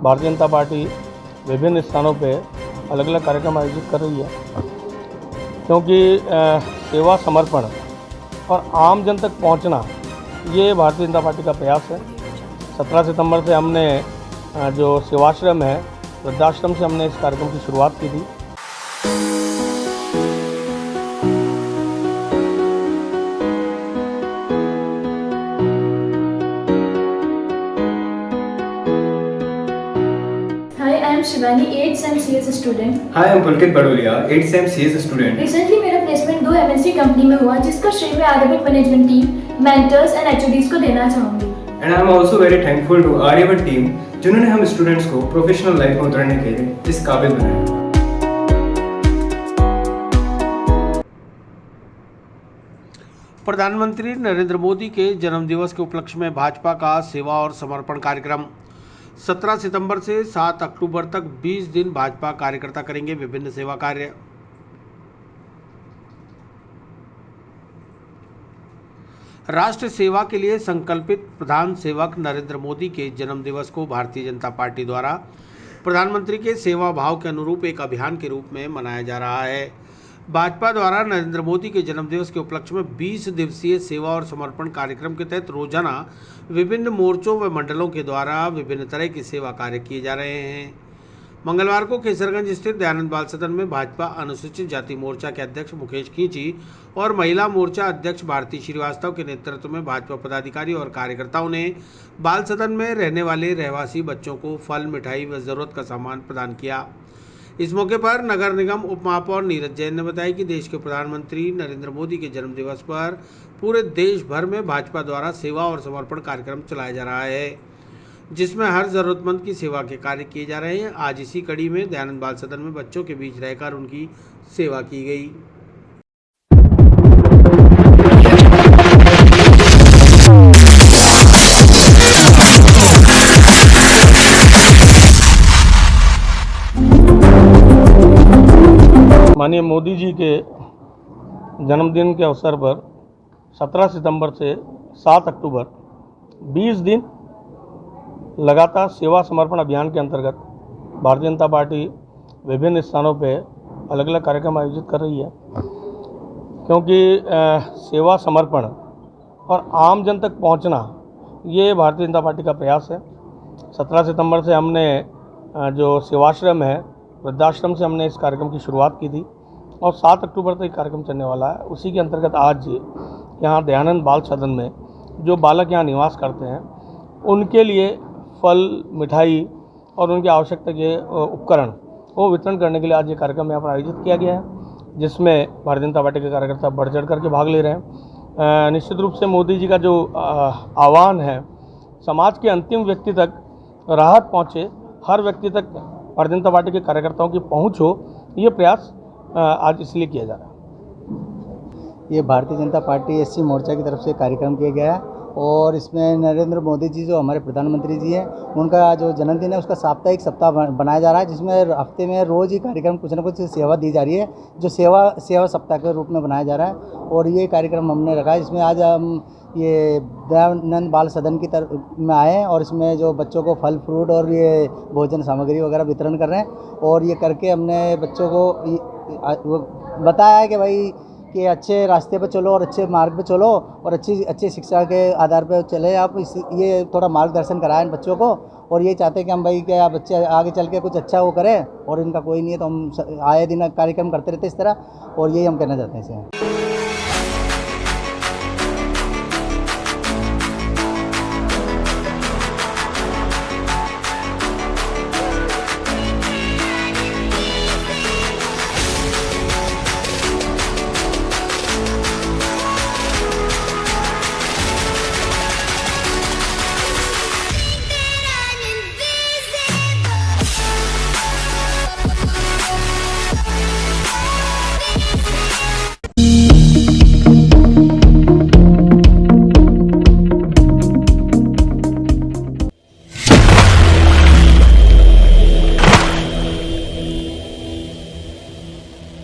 Bharatiya Janata party विभिन्न स्थानों पे अलग अलग कार्यक्रम आयोजित कर रही है, क्योंकि सेवा समर्पण और आम जन तक पहुंचना ये भारतीय जनता पार्टी का प्रयास है। 17 सितंबर से हमने जो सेवाश्रम है, वृद्धाश्रम से हमने इस कार्यक्रम की शुरुआत की थी। I am Shivani, 8th SEM CS student. Hi, I am Pulkit Badolia, 8th SEM CS student. Recently मेरा प्लेसमेंट 2 MNC कंपनी में हुआ, जिसका श्रेय मैं Aryabhatta management team, mentors and HODs को देना चाहूँगी। And I am also very thankful to Aryabhatta team, जिन्होंने हम स्टूडेंट्स को प्रोफेशनल लाइफ में उतरने के लिए इस काबिल बनाया। प्रधानमंत्री नरेंद्र मोदी के जन्मदिवस के उपलक्ष्य में भाजपा का सेवा और समर्पण कार्यक्रम 17 सितंबर से 7 अक्टूबर तक 20 दिन भाजपा कार्यकर्ता करेंगे विभिन्न सेवा कार्य। राष्ट्र सेवा के लिए संकल्पित प्रधान सेवक नरेंद्र मोदी के जन्मदिवस को भारतीय जनता पार्टी द्वारा प्रधानमंत्री के सेवा भाव के अनुरूप एक अभियान के रूप में मनाया जा रहा है। भाजपा द्वारा नरेंद्र मोदी के जन्मदिवस के उपलक्ष्य में 20 दिवसीय सेवा और समर्पण कार्यक्रम के तहत रोजाना विभिन्न मोर्चों व मंडलों के द्वारा विभिन्न तरह की सेवा कार्य किए जा रहे हैं। मंगलवार को केसरगंज स्थित दयानंद बाल सदन में भाजपा अनुसूचित जाति मोर्चा के अध्यक्ष मुकेश खींची और महिला मोर्चा अध्यक्ष भारती श्रीवास्तव के नेतृत्व में भाजपा पदाधिकारी और कार्यकर्ताओं ने बाल सदन में रहने वाले रहवासी बच्चों को फल, मिठाई व जरूरत का सामान प्रदान किया। इस मौके पर नगर निगम उप महापौर नीरज जैन ने बताया कि देश के प्रधानमंत्री नरेंद्र मोदी के जन्मदिवस पर पूरे देश भर में भाजपा द्वारा सेवा और समर्पण कार्यक्रम चलाया जा रहा है, जिसमें हर जरूरतमंद की सेवा के कार्य किए जा रहे हैं। आज इसी कड़ी में दयानंद बाल सदन में बच्चों के बीच रहकर उनकी सेवा की गई। माननीय मोदी जी के जन्मदिन के अवसर पर 17 सितंबर से 7 अक्टूबर 20 दिन लगातार सेवा समर्पण अभियान के अंतर्गत भारतीय जनता पार्टी विभिन्न स्थानों पे अलग अलग कार्यक्रम आयोजित कर रही है, क्योंकि सेवा समर्पण और आम जन तक पहुंचना ये भारतीय जनता पार्टी का प्रयास है। 17 सितंबर से हमने जो सेवाश्रम है, वृद्धाश्रम से हमने इस कार्यक्रम की शुरुआत की थी और 7 अक्टूबर तक कार्यक्रम चलने वाला है। उसी के अंतर्गत आज यहाँ दयानंद बाल सदन में जो बालक यहाँ निवास करते हैं उनके लिए फल, मिठाई और उनकी आवश्यकता के उपकरण वो वितरण करने के लिए आज ये कार्यक्रम यहाँ पर आयोजित किया गया है, जिसमें भारतीय जनता पार्टी के कार्यकर्ता बढ़ चढ़ करके भाग ले रहे हैं। निश्चित रूप से मोदी जी का जो आह्वान है, समाज के अंतिम व्यक्ति तक राहत पहुँचे, हर व्यक्ति तक भारतीय जनता पार्टी के कार्यकर्ताओं की पहुंच हो, ये प्रयास आज इसलिए किया जा रहा है। ये भारतीय जनता पार्टी SC मोर्चा की तरफ से कार्यक्रम किया गया है और इसमें नरेंद्र मोदी जी जो हमारे प्रधानमंत्री जी हैं, उनका जो जन्मदिन है उसका साप्ताहिक सप्ताह बनाया जा रहा है, जिसमें हफ्ते में रोज़ ही कार्यक्रम कुछ ना कुछ सेवा दी जा रही है, जो सेवा सप्ताह के रूप में बनाया जा रहा है। और ये कार्यक्रम हमने रखा है, जिसमें आज हम ये दयानंद बाल सदन की तरफ में आए हैं और इसमें जो बच्चों को फल फ्रूट और ये भोजन सामग्री वगैरह वितरण कर रहे हैं। और ये करके हमने बच्चों को बताया है कि भाई कि अच्छे रास्ते पर चलो और अच्छे मार्ग पे चलो और अच्छी शिक्षा के आधार पर चले आप। ये थोड़ा मार्गदर्शन कराएं बच्चों को, और ये चाहते हैं कि हम भाई क्या बच्चे आगे चल के कुछ अच्छा वो करें, और इनका कोई नहीं है तो हम आए दिन कार्यक्रम करते रहते इस तरह, और यही हम कहना चाहते हैं इसे।